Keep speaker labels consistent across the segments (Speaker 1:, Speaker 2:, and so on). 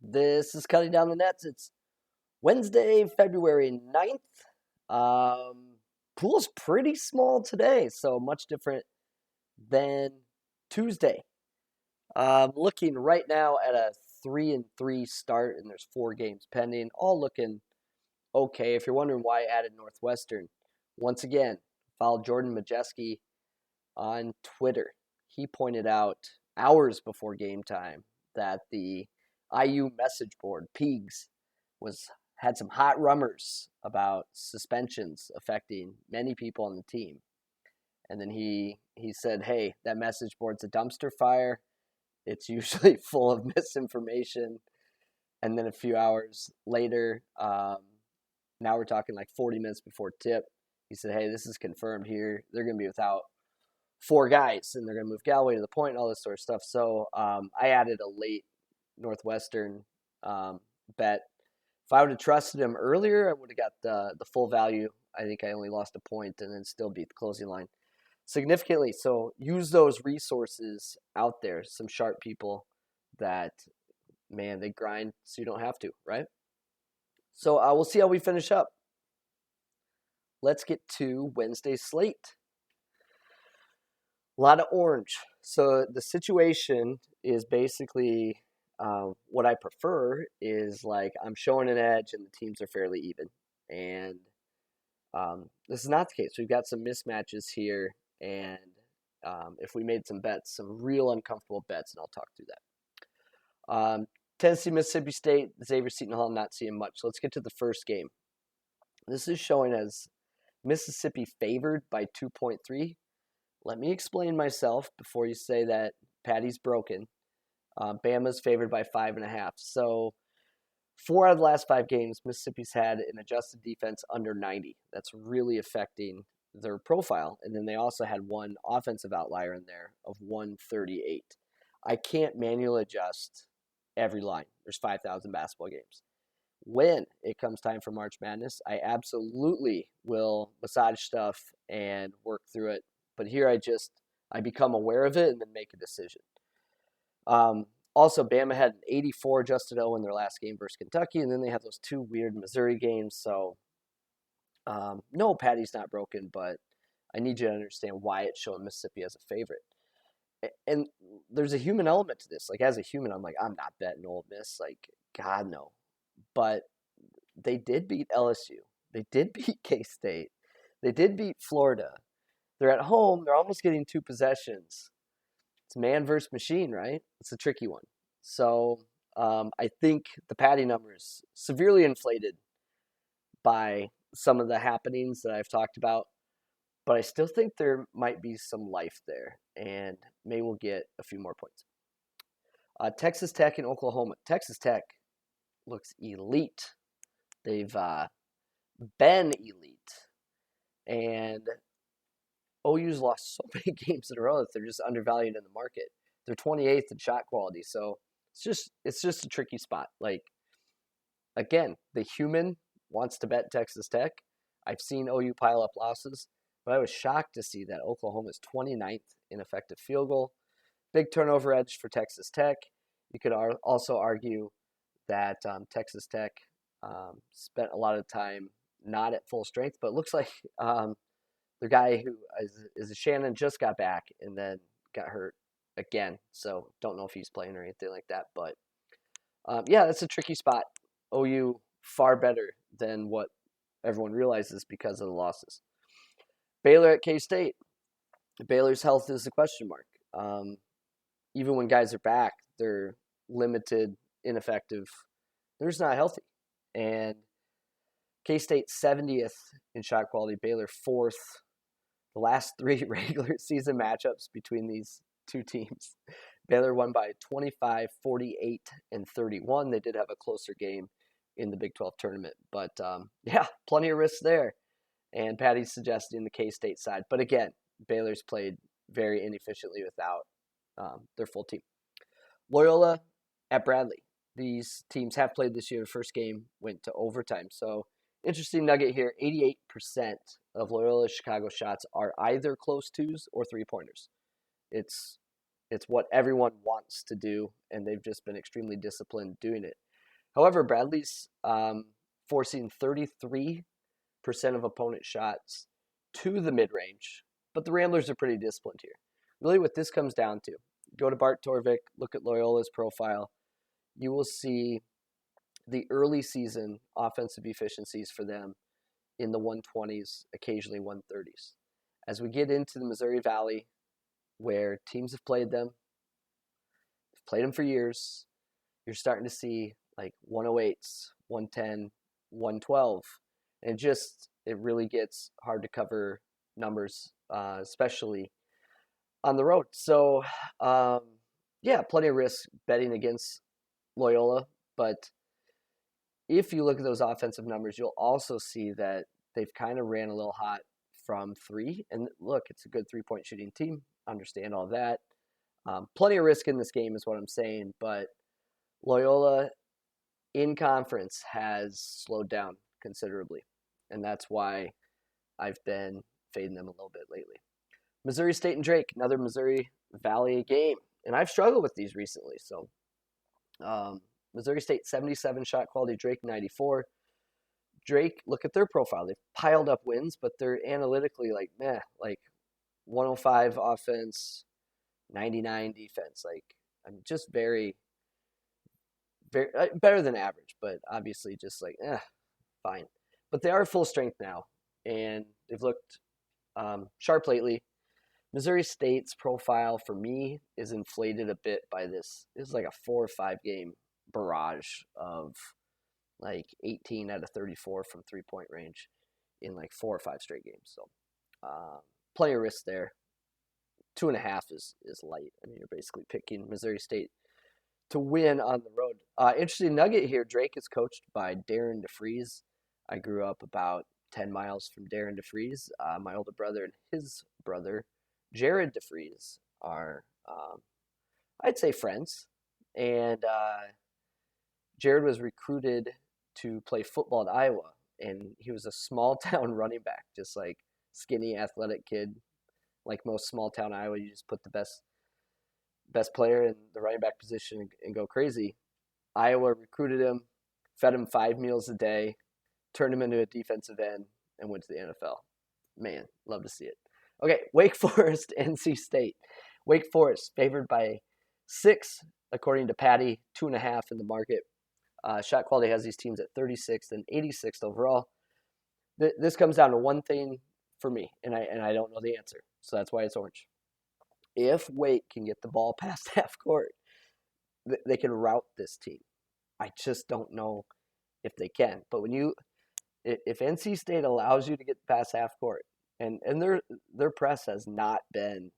Speaker 1: This is Cutting Down the Nets. It's Wednesday, February 9th. Pool's pretty small today, so much different than Tuesday. Looking right now at a 3-3 start, and there's 4 games pending, all looking okay. If you're wondering why I added Northwestern, once again, follow Jordan Majeski on Twitter. He pointed out hours before game time that the IU message board, Pigs, had some hot rumors about suspensions affecting many people on the team. And then he said, hey, that message board's a dumpster fire. It's usually full of misinformation. And then a few hours later, now we're talking like 40 minutes before tip, he said, hey, this is confirmed here. They're going to be without 4 guys, and they're going to move Galloway to the point and all this sort of stuff. So I added a late Northwestern bet. If I would have trusted him earlier, I would have got the full value. I think I only lost a point and then still beat the closing line significantly. So use those resources out there. Some sharp people that, man, they grind so you don't have to, right? So we'll see how we finish up. Let's get to Wednesday's slate. A lot of orange. So the situation is basically what I prefer is like I'm showing an edge and the teams are fairly even. And this is not the case. We've got some mismatches here. And if we made some bets, some real uncomfortable bets, and I'll talk through that. Tennessee, Mississippi State, Xavier Seton Hall, not seeing much. So let's get to the first game. This is showing as Mississippi favored by 2.3. Let me explain myself before you say that Paddy's broken. Bama's favored by 5.5. So 4 out of the last 5 games, Mississippi's had an adjusted defense under 90. That's really affecting their profile. And then they also had one offensive outlier in there of 138. I can't manually adjust every line. There's 5,000 basketball games. When it comes time for March Madness, I absolutely will massage stuff and work through it. But here I become aware of it and then make a decision. Also, Bama had an 84 adjusted O in their last game versus Kentucky, and then they have those 2 weird Missouri games. So, no, Paddy's not broken, but I need you to understand why it's showing Mississippi as a favorite. And there's a human element to this. Like, as a human, I'm like, I'm not betting Ole Miss. Like, God, no. But they did beat LSU. They did beat K-State. They did beat Florida. They're at home. They're almost getting 2 possessions. It's man versus machine, right? It's a tricky one. So I think the Paddy number is severely inflated by some of the happenings that I've talked about. But I still think there might be some life there, and maybe we'll get a few more points. Texas Tech and Oklahoma. Texas Tech looks elite. They've been elite. And OU's lost so many games in a row that they're just undervalued in the market. They're 28th in shot quality, so it's just a tricky spot. Like, again, the human wants to bet Texas Tech. I've seen OU pile up losses, but I was shocked to see that Oklahoma is 29th in effective field goal. Big turnover edge for Texas Tech. You could also argue that Texas Tech spent a lot of time not at full strength, but it looks like the guy who is a Shannon just got back and then got hurt again. So don't know if he's playing or anything like that. But yeah, that's a tricky spot. OU far better than what everyone realizes because of the losses. Baylor at K-State. Baylor's health is a question mark. Even when guys are back, they're limited, ineffective. They're just not healthy. And K-State 70th in shot quality, Baylor 4th. The last 3 regular season matchups between these 2 teams, Baylor won by 25, 48, and 31. They did have a closer game in the Big 12 tournament. But, yeah, plenty of risks there. And Paddy's suggesting the K-State side. But, again, Baylor's played very inefficiently without their full team. Loyola at Bradley. These teams have played this year. The first game went to overtime. So, interesting nugget here, 88% of Loyola Chicago shots are either close twos or 3-pointers. It's what everyone wants to do, and they've just been extremely disciplined doing it. However, Bradley's forcing 33% of opponent shots to the mid-range, but the Ramblers are pretty disciplined here. Really what this comes down to, go to Bart Torvik, look at Loyola's profile, you will see the early season offensive efficiencies for them in the 120s, occasionally 130s. As we get into the Missouri Valley, where teams have played them for years, you're starting to see like 108s, 110, 112. And it really gets hard to cover numbers, especially on the road. So, yeah, plenty of risk betting against Loyola. But if you look at those offensive numbers, you'll also see that they've kind of ran a little hot from three. And look, it's a good 3-point shooting team. Understand all that. Plenty of risk in this game is what I'm saying. But Loyola in conference has slowed down considerably. And that's why I've been fading them a little bit lately. Missouri State and Drake, another Missouri Valley game. And I've struggled with these recently. So Missouri State 77 shot quality, Drake 94. Drake, look at their profile. They've piled up wins, but they're analytically like 105 offense, 99 defense. Like, I'm just very, very better than average, but obviously just like, fine. But they are full strength now, and they've looked sharp lately. Missouri State's profile for me is inflated a bit by this. This is like a 4 or 5 game barrage of like 18 out of 34 from 3-point range in like 4 or 5 straight games. So plenty of risk there. 2.5 is light. I mean, you're basically picking Missouri State to win on the road. Interesting nugget here. Drake is coached by Darren DeFries. I grew up about 10 miles from Darren DeFries. My older brother and his brother, Jared DeFries, are, I'd say, friends. And Jared was recruited to play football at Iowa, and he was a small town running back, just like skinny, athletic kid. Like most small town Iowa, you just put the best player in the running back position and go crazy. Iowa recruited him, fed him 5 meals a day, turned him into a defensive end, and went to the NFL. Man, love to see it. Okay, Wake Forest, NC State. Wake Forest favored by 6, according to Paddy, 2.5 in the market. Shot quality has these teams at 36th and 86th overall. This comes down to one thing for me, and I don't know the answer, so that's why it's orange. If Wake can get the ball past half court, they can rout this team. I just don't know if they can. But if NC State allows you to get past half court, and their press has not been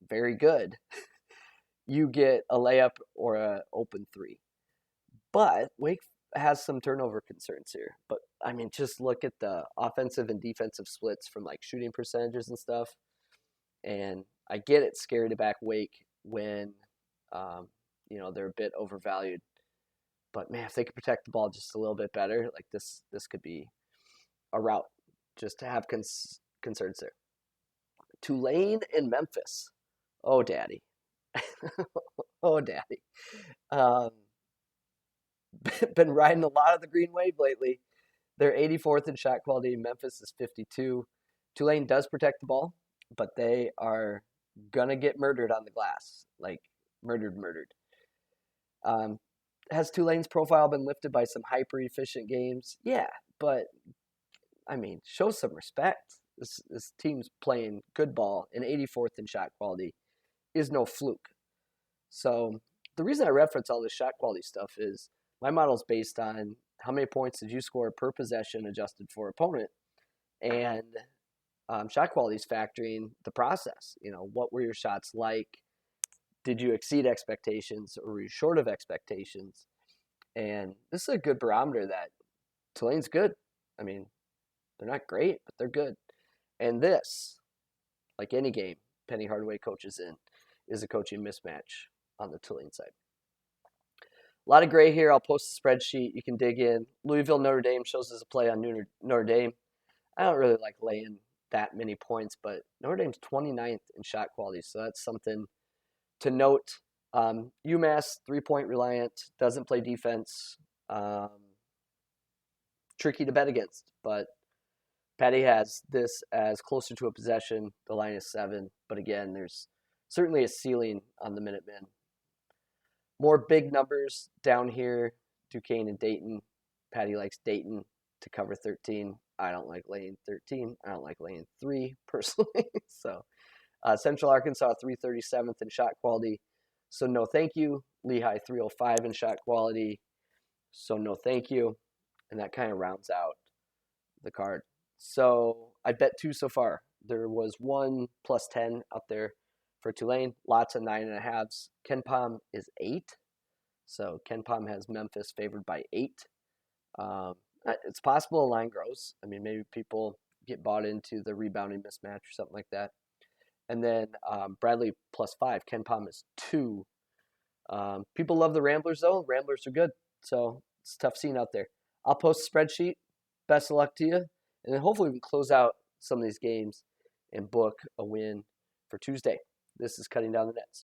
Speaker 1: very good, you get a layup or an open 3. But Wake has some turnover concerns here. But I mean, just look at the offensive and defensive splits from like shooting percentages and stuff. And I get it, scary to back Wake when they're a bit overvalued. But man, if they could protect the ball just a little bit better, like this could be a route. Just to have concerns there. Tulane and Memphis. Oh, daddy. Oh, daddy. Been riding a lot of the green wave lately. They're 84th in shot quality. Memphis is 52. Tulane does protect the ball, but they are going to get murdered on the glass. Like, murdered. Has Tulane's profile been lifted by some hyper-efficient games? Yeah, but, I mean, show some respect. This team's playing good ball, and 84th in shot quality is no fluke. So the reason I reference all this shot quality stuff is my model's based on how many points did you score per possession adjusted for opponent, and shot quality is factoring the process. What were your shots like? Did you exceed expectations, or were you short of expectations? And this is a good barometer that Tulane's good. I mean, they're not great, but they're good. And this, like any game Penny Hardaway coaches in, is a coaching mismatch on the Tulane side. A lot of gray here. I'll post a spreadsheet. You can dig in. Louisville, Notre Dame shows us a play on Notre Dame. I don't really like laying that many points, but Notre Dame's 29th in shot quality, so that's something to note. UMass, 3-point reliant, doesn't play defense. Um, Tricky to bet against, but Paddy has this as closer to a possession. The line is 7, but again, there's certainly a ceiling on the Minutemen. More big numbers down here. Duquesne and Dayton. Paddy likes Dayton to cover 13. I don't like laying 13. I don't like laying 3 personally. So Central Arkansas 337th in shot quality. So no thank you. Lehigh 305 in shot quality. So no thank you. And that kind of rounds out the card. So I bet 2 so far. There was one plus 10 out there for Tulane. Lots of 9.5s. KenPom is 8. So KenPom has Memphis favored by 8. Um, it's possible a line grows. I mean, maybe people get bought into the rebounding mismatch or something like that. And then Bradley plus 5. KenPom is 2. People love the Ramblers, though. Ramblers are good. So it's a tough scene out there. I'll post a spreadsheet. Best of luck to you. And then hopefully we can close out some of these games and book a win for Tuesday. This is Cutting Down the Nets.